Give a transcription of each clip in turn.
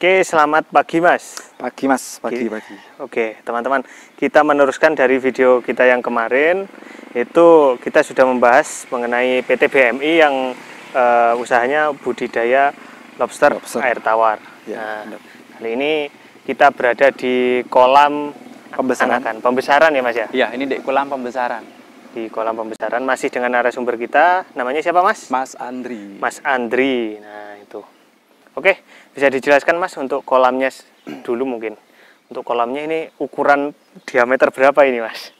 Oke, selamat pagi Mas. Pagi Mas, pagi. Oke, teman-teman, kita meneruskan dari video kita yang kemarin. Itu kita sudah membahas mengenai PT BMI yang usahanya budidaya lobster air tawar. Ya, nah, kali ini kita berada di kolam pembesaran ya Mas ya? Iya, ini di kolam pembesaran. Di kolam pembesaran masih dengan narasumber kita. Namanya siapa Mas? Mas Andri. Mas Andri. Nah, itu. Oke, bisa dijelaskan Mas untuk kolamnya dulu mungkin. Untuk kolamnya ini ukuran diameter berapa ini Mas?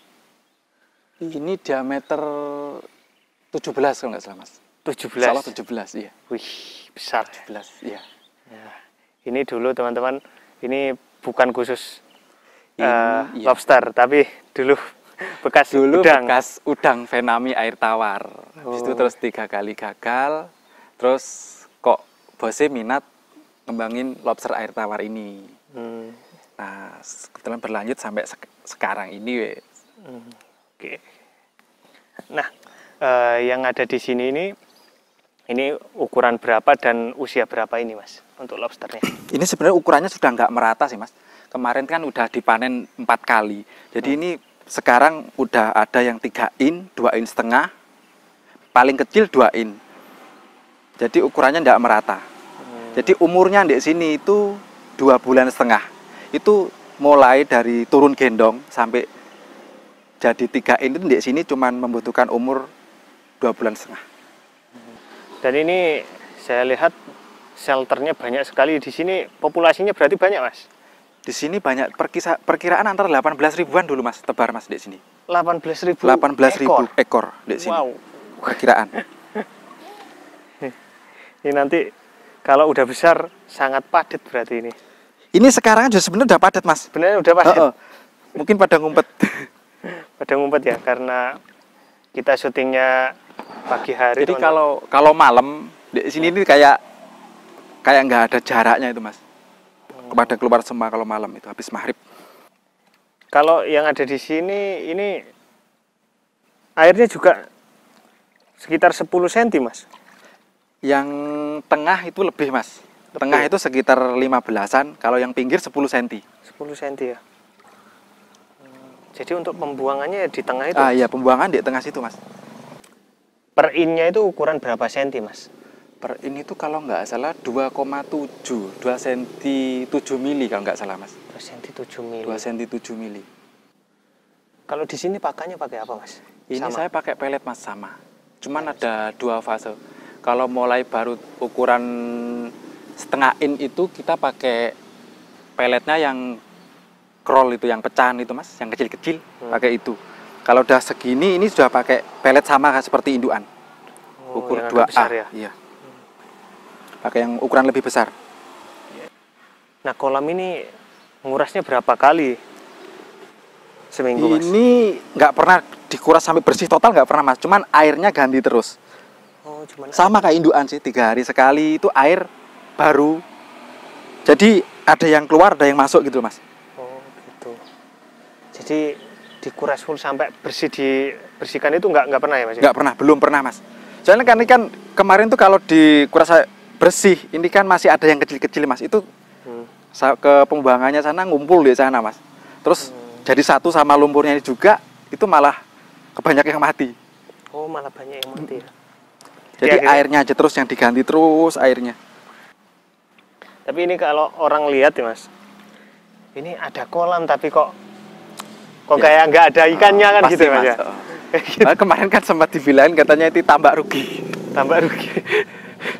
Ini diameter 17 kalau nggak salah Mas. 17? Salah 17, iya. Wih, besar. 17, iya. Nah, ini dulu teman-teman, ini bukan khusus Iya. lobster, tapi dulu bekas udang Venami air tawar. Habis itu terus 3 kali gagal, terus kok bosnya minat ngembangin lobster air tawar ini. Nah, kebetulan berlanjut sampai sekarang ini. Oke. Nah, yang ada di sini ini ukuran berapa dan usia berapa ini Mas untuk lobsternya? Ini sebenarnya ukurannya sudah nggak merata sih Mas. Kemarin kan udah dipanen 4 kali. Jadi ini sekarang udah ada yang 3 in, 2 in setengah, paling kecil 2 in. Jadi ukurannya nggak merata. Jadi umurnya di sini itu 2 bulan setengah. Itu mulai dari turun gendong sampai jadi 3 in itu di sini cuman membutuhkan umur 2 bulan setengah. Dan ini saya lihat shelternya banyak sekali di sini. Populasinya berarti banyak Mas? Di sini banyak perkiraan antara 18 ribuan dulu Mas, tebar Mas di sini. 18.000 ekor di sini. Wow. Perkiraan. Ini nanti kalau udah besar sangat padat berarti ini. Ini sekarang juga sebenarnya udah padat Mas. Sebenarnya udah padat. Mungkin pada ngumpet. Pada ngumpet ya, karena kita syutingnya pagi hari. Jadi kalau malam di sini ini kayak nggak ada jaraknya itu Mas. Pada keluar semua kalau malam itu habis maghrib. Kalau yang ada di sini ini airnya juga sekitar 10 cm Mas. Yang tengah itu lebih Mas. Tengah itu sekitar 15-an, kalau yang pinggir 10 cm. 10 cm ya. Jadi untuk pembuangannya di tengah itu? Iya, pembuangan di tengah situ Mas. Per innya itu ukuran berapa senti Mas? Per in itu kalau nggak salah 2,7, 2 cm 7 mili kalau nggak salah Mas. 2 cm 7 mili. 2 cm 7 mili. Kalau di sini pakannya pakai apa Mas? Ini sama? Saya pakai pelet Mas, sama. Cuman ada 2 fase. Kalau mulai baru ukuran setengah in itu kita pakai peletnya yang scroll itu, yang pecahan itu Mas, yang kecil-kecil, pakai itu. Kalau udah segini ini sudah pakai pelet sama seperti induan. Ukur 2A besar ya? Iya. Pakai yang ukuran lebih besar. Nah, kolam ini ngurasnya berapa kali seminggu Mas? Ini nggak pernah dikuras sampai bersih total, nggak pernah Mas. Cuman airnya ganti terus. Oh, cuman sama kayak induan sih, 3 hari sekali itu air baru. Jadi ada yang keluar, ada yang masuk gitu Mas. Oh gitu. Jadi dikuras full sampai dibersihkan itu nggak pernah ya Mas? Nggak pernah, belum pernah Mas. Soalnya kan ini kan kemarin tuh kalau dikuras bersih, ini kan masih ada yang kecil-kecil Mas. Itu ke pembuangannya sana ngumpul di sana Mas. Terus jadi satu sama lumpurnya juga, itu malah kebanyak yang mati. Oh, malah banyak yang mati ya. Jadi airnya aja terus yang diganti terus airnya. Tapi ini kalau orang lihat ya Mas, ini ada kolam tapi kok ya, kayak nggak ada ikannya kan gitu Mas ya. Nah, kemarin kan sempat dibilangin katanya itu tambak rugi. Tambak rugi.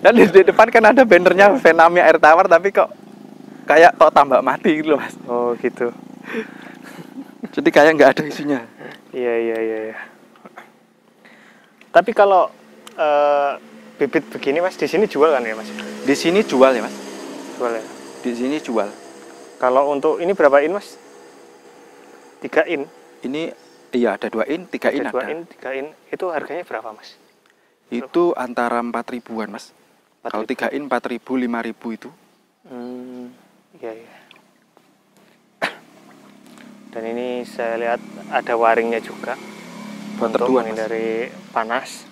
Dan di depan kan ada bannernya Venami air tawar, tapi kok kayak tambak mati gitu loh Mas. Oh gitu. Jadi kayak nggak ada isinya. Iya. Tapi kalau bibit begini Mas, di sini jual kan ya Mas? Di sini jual ya Mas. Jual ya? Di sini jual. Kalau untuk ini berapa in Mas? 3 in? Ini iya ada 2 in, 3 in ada. 2 in, 3 in, itu harganya berapa Mas? Itu antara 4 ribuan Mas. 4 kalau 3 in 4 ribu, 5 ribu itu. Iya. Dan ini saya lihat ada waringnya juga untuk menghindari panas.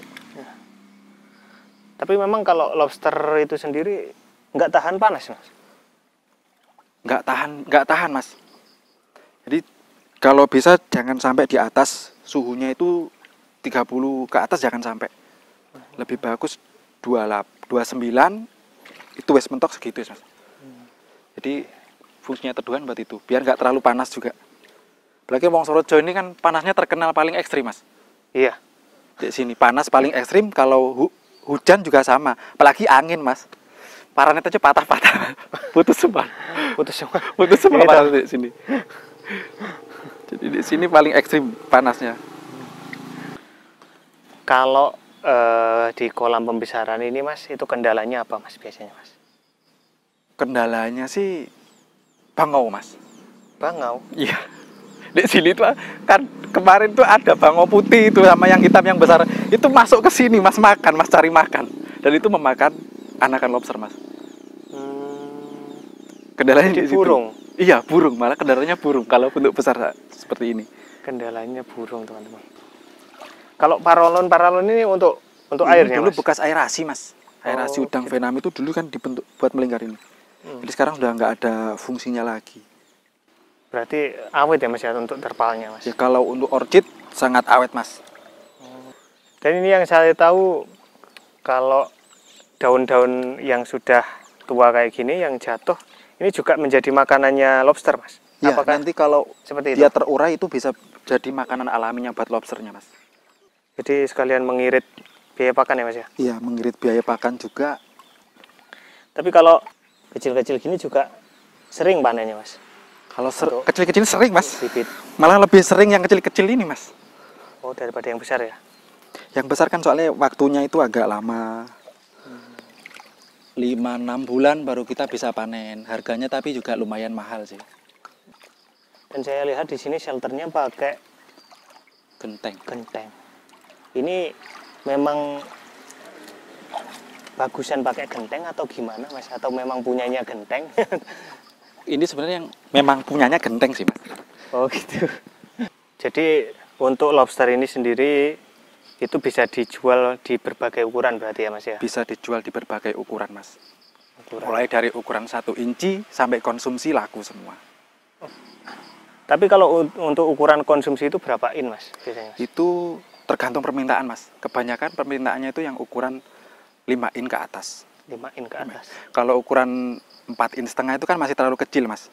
Tapi memang kalau lobster itu sendiri nggak tahan panas Mas? nggak tahan Mas. Jadi kalau bisa jangan sampai di atas, suhunya itu 30 ke atas jangan sampai. Lebih bagus 29 itu wes mentok segitu Mas. Jadi fungsinya teduhan buat itu, biar nggak terlalu panas juga. Apalagi Wonosorejo ini kan panasnya terkenal paling ekstrim Mas. Iya. Di sini panas paling ekstrim, kalau hujan juga sama, apalagi angin Mas. Paranet aja patah-patah, putus semua. Putus semua. Putus semua Ini panas di sini. Jadi di sini paling ekstrim panasnya. Kalau di kolam pembesaran ini Mas, itu kendalanya apa Mas biasanya Mas? Kendalanya sih bangau Mas. Bangau. Iya. Di sini tuh kan kemarin tuh ada bangau putih itu sama yang hitam yang besar. Itu masuk ke sini Mas, makan, Mas cari makan. Dan itu memakan anakan lobster Mas. Kendalanya Jadi di situ. burung. Iya, burung, malah kendalanya burung kalau bentuk besar seperti ini. Kendalanya burung, teman-teman. Kalau paralon ini untuk Ini airnya dulu Mas. bekas aerasi Mas. Aerasi Oh, udang gitu. Venam itu dulu kan dibentuk buat melingkar ini. Jadi sekarang sudah nggak ada fungsinya lagi. Berarti awet ya Mas ya untuk terpalnya Mas. Ya kalau untuk orchid sangat awet Mas. Dan ini yang saya tahu, kalau daun-daun yang sudah tua kayak gini yang jatuh, ini juga menjadi makanannya lobster Mas. Ya, Apakah nanti kalau seperti dia itu? terurai itu bisa jadi makanan alaminya buat lobsternya Mas. Jadi sekalian mengirit biaya pakan ya Mas ya. Iya, mengirit biaya pakan juga. Tapi kalau kecil-kecil gini juga sering panennya Mas. Kalau Untuk kecil-kecil sering Mas. bibit. Malah lebih sering yang kecil-kecil ini Mas. Oh, daripada yang besar ya. Yang besar kan soalnya waktunya itu agak lama. 5-6 bulan baru kita bisa panen. Harganya tapi juga lumayan mahal sih. Dan saya lihat di sini shelternya pakai Genteng. genteng. Ini memang bagusan pakai genteng atau gimana Mas? Atau memang punyanya genteng? Ini sebenarnya yang memang punyanya genteng sih Mas. Oh gitu. Jadi untuk lobster ini sendiri itu bisa dijual di berbagai ukuran berarti ya Mas ya? Bisa dijual di berbagai ukuran Mas. Ukuran. Mulai dari ukuran 1 inci sampai konsumsi laku semua. Tapi kalau untuk ukuran konsumsi itu berapa in Mas biasanya Mas? Itu tergantung permintaan Mas. Kebanyakan permintaannya itu yang ukuran 5 in ke atas. 5 in ke atas. Kalau ukuran 4 in setengah itu kan masih terlalu kecil Mas.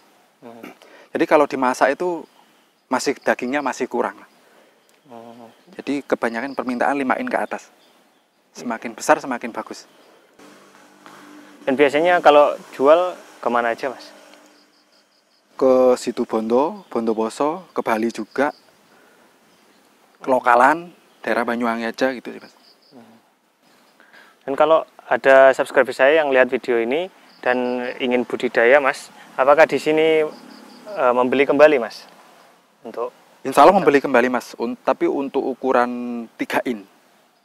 Jadi kalau dimasak itu masih dagingnya masih kurang. Jadi kebanyakan permintaan 5 in ke atas. Semakin besar semakin bagus. Dan biasanya kalau jual kemana aja Mas? Ke Situbondo, Bondowoso, ke Bali juga. Lokalan, daerah Banyuwangi aja gitu sih Mas. Dan kalau ada subscriber saya yang lihat video ini dan ingin budidaya Mas, apakah di sini membeli kembali Mas? Untuk Insya Allah membeli kembali Mas, tapi untuk ukuran 3 in.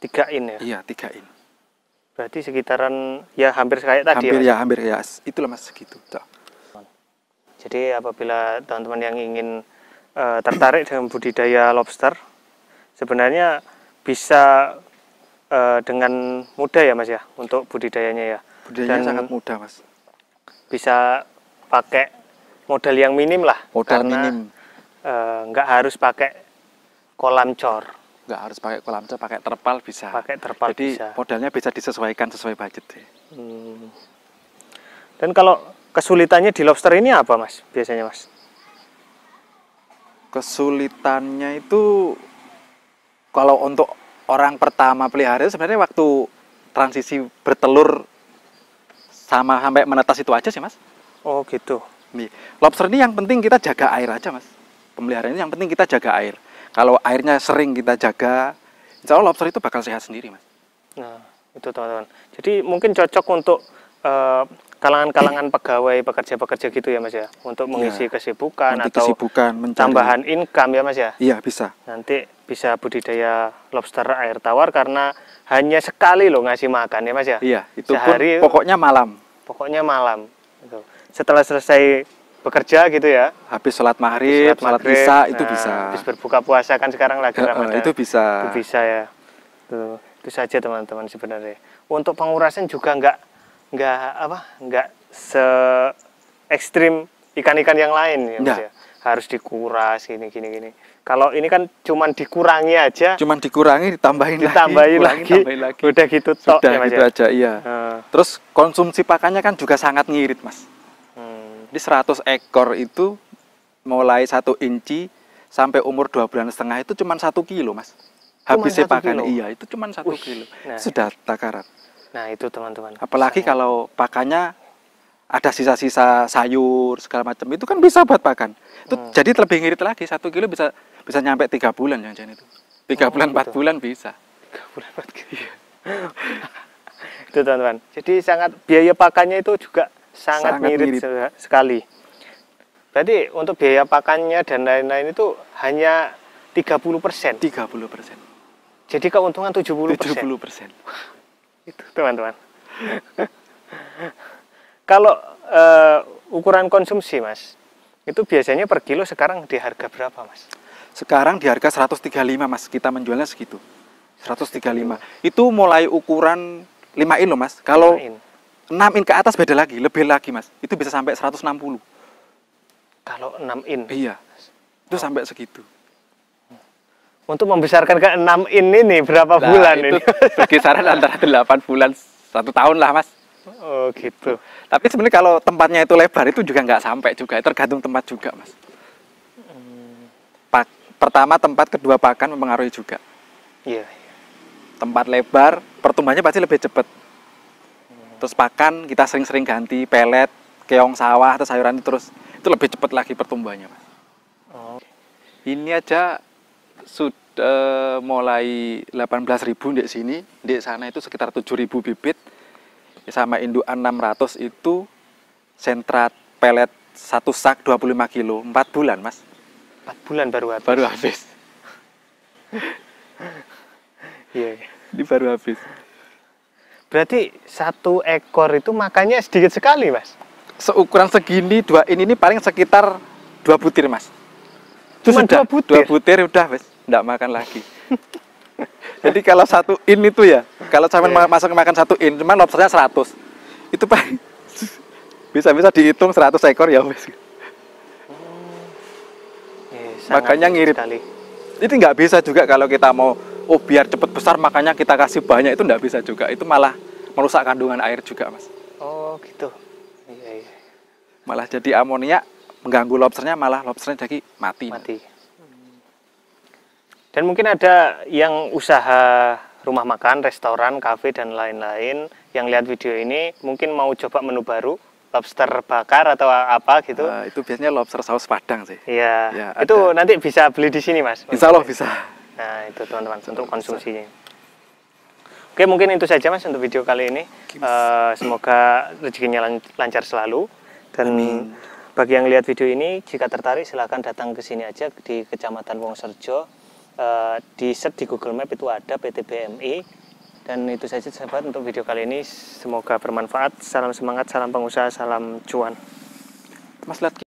3 in ya? Iya, 3 in. Berarti sekitaran ya hampir kayak tadi Hampir ya Mas? ya, hampir ya. Itulah Mas segitu. Tuh. Jadi apabila teman-teman yang ingin tertarik dengan budidaya lobster, sebenarnya bisa dengan mudah ya Mas ya untuk budidayanya ya. Budidayanya Dan sangat mudah Mas. bisa pakai modal yang minim lah. Modal karena minim. Nggak harus pakai kolam cor. Nggak harus pakai kolam cat, pakai terpal bisa. Pakai terpal Jadi bisa. modalnya bisa disesuaikan sesuai budget deh. Dan kalau kesulitannya di lobster ini apa Mas biasanya Mas? Kesulitannya itu kalau untuk orang pertama pelihara sebenarnya waktu transisi bertelur sama sampai menetas itu aja sih Mas. Oh gitu. Nih, lobster ini yang penting kita jaga air aja Mas. Pemeliharaan ini yang penting kita jaga air. Kalau airnya sering kita jaga, insya Allah lobster itu bakal sehat sendiri Mas. Nah itu teman-teman. Jadi mungkin cocok untuk kalangan-kalangan pegawai, pekerja-pekerja gitu ya Mas ya, untuk mengisi kesibukan Nanti atau kesibukan mencari tambahan income ya Mas ya. Iya bisa. Nanti bisa budidaya lobster air tawar karena hanya sekali loh ngasih makan ya Mas ya. Iya, itu Sehari, pun pokoknya malam. Pokoknya malam. Gitu. Setelah selesai bekerja gitu ya. Habis sholat maghrib, sholat isya itu bisa. Habis berbuka puasa kan sekarang lagi Ramadan. Itu bisa. Itu bisa ya. Itu saja teman-teman sebenarnya. Untuk pengurasan juga nggak se ekstrim ikan-ikan yang lain ya, Mas, Enggak. ya. Harus dikuras gini. Kalau ini kan cuman dikurangi aja, Cuman dikurangi, ditambahin ditambahin lagi, lagi. tambahin lagi. Udah gitu tok Sudah ya, Mas, gitu ya. aja, iya. Terus konsumsi pakannya kan juga sangat ngirit, Mas. Di 100 ekor itu mulai 1 inci sampai umur 2,5 bulan itu cuma 1 kilo, Mas. Habisnya 1 pakan, kilo? iya, itu cuma 1 kilo. Nah, Sudah takaran. nah itu teman-teman. Apalagi kalau pakannya ada sisa-sisa sayur segala macam, itu kan bisa buat pakan. Itu jadi lebih ngirit lagi, 1 kilo bisa nyampe 3 bulan jangan itu. 3 bulan 4 gitu. bulan bisa. 3 bulan 4 kilo. Itu teman-teman. Jadi sangat biaya pakannya itu juga sangat ngirit sekali. Berarti untuk biaya pakannya dan lain-lain itu hanya 30%. 30%. Jadi keuntungan 70%. 70%. Itu teman-teman. Kalau ukuran konsumsi, Mas, itu biasanya per kilo sekarang di harga berapa, Mas? Sekarang di harga 135, Mas. Kita menjualnya segitu. 135. Itu mulai ukuran 5 in loh, Mas. Kalau 6 in ke atas beda lagi, lebih lagi, Mas. Itu bisa sampai 160. Kalau 6 in? Iya. Itu sampai segitu. Untuk membesarkan ke 6 in ini berapa bulan itu ini? berkisaran antara 8 bulan 1 tahun lah, Mas. Oh gitu. Tapi sebenarnya kalau tempatnya itu lebar itu juga nggak sampai juga, tergantung tempat juga, Mas. Pertama tempat, kedua pakan mempengaruhi juga. Iya. Tempat lebar, pertumbuhannya pasti lebih cepat. Terus pakan kita sering-sering ganti pelet, keong sawah atau sayuran itu lebih cepat lagi pertumbuhannya, Mas. Oh. Ini aja sudah mulai 18.000 di sini, di sana itu sekitar 7.000 bibit. Sama indukan 600 itu sentrat pelet 1 sak 25 kilo, 4 bulan, Mas. 4 bulan baru habis. Baru habis. Iya. Ini baru habis. Berarti 1 ekor itu makannya sedikit sekali, Mas. Seukuran segini 2 ini paling sekitar 2 butir, Mas. Cuma 2 butir? 2 butir udah, Mas. Nggak makan lagi. Jadi kalau 1 in itu ya, kalau sampai masuk makan 1 in, cuman lobsternya 100. Itu paling bisa dihitung 100 ekor ya, Mas. Makanya ngirit sekali. Itu nggak bisa juga kalau kita mau biar cepet besar makanya kita kasih banyak, itu nggak bisa juga. Itu malah merusak kandungan air juga, Mas. Oh gitu. Iya. Malah jadi amonia mengganggu lobsternya, malah lobsternya jadi mati. Dan mungkin ada yang usaha rumah makan, restoran, kafe dan lain-lain yang lihat video ini mungkin mau coba menu baru, lobster bakar atau apa gitu. Itu biasanya lobster saus Padang sih. Iya. Ya, itu nanti bisa beli di sini, Mas. Insya Allah bisa. Nah itu teman-teman untuk konsumsinya. Oke, mungkin itu saja, Mas, untuk video kali ini. Semoga rezekinya lancar selalu. Dan bagi yang lihat video ini, jika tertarik silahkan datang ke sini aja di Kecamatan Wonosorejo. Di search di Google Map itu ada PT BMI. Dan itu saja sahabat untuk video kali ini. Semoga bermanfaat. Salam semangat, salam pengusaha, salam cuan. Mas lihat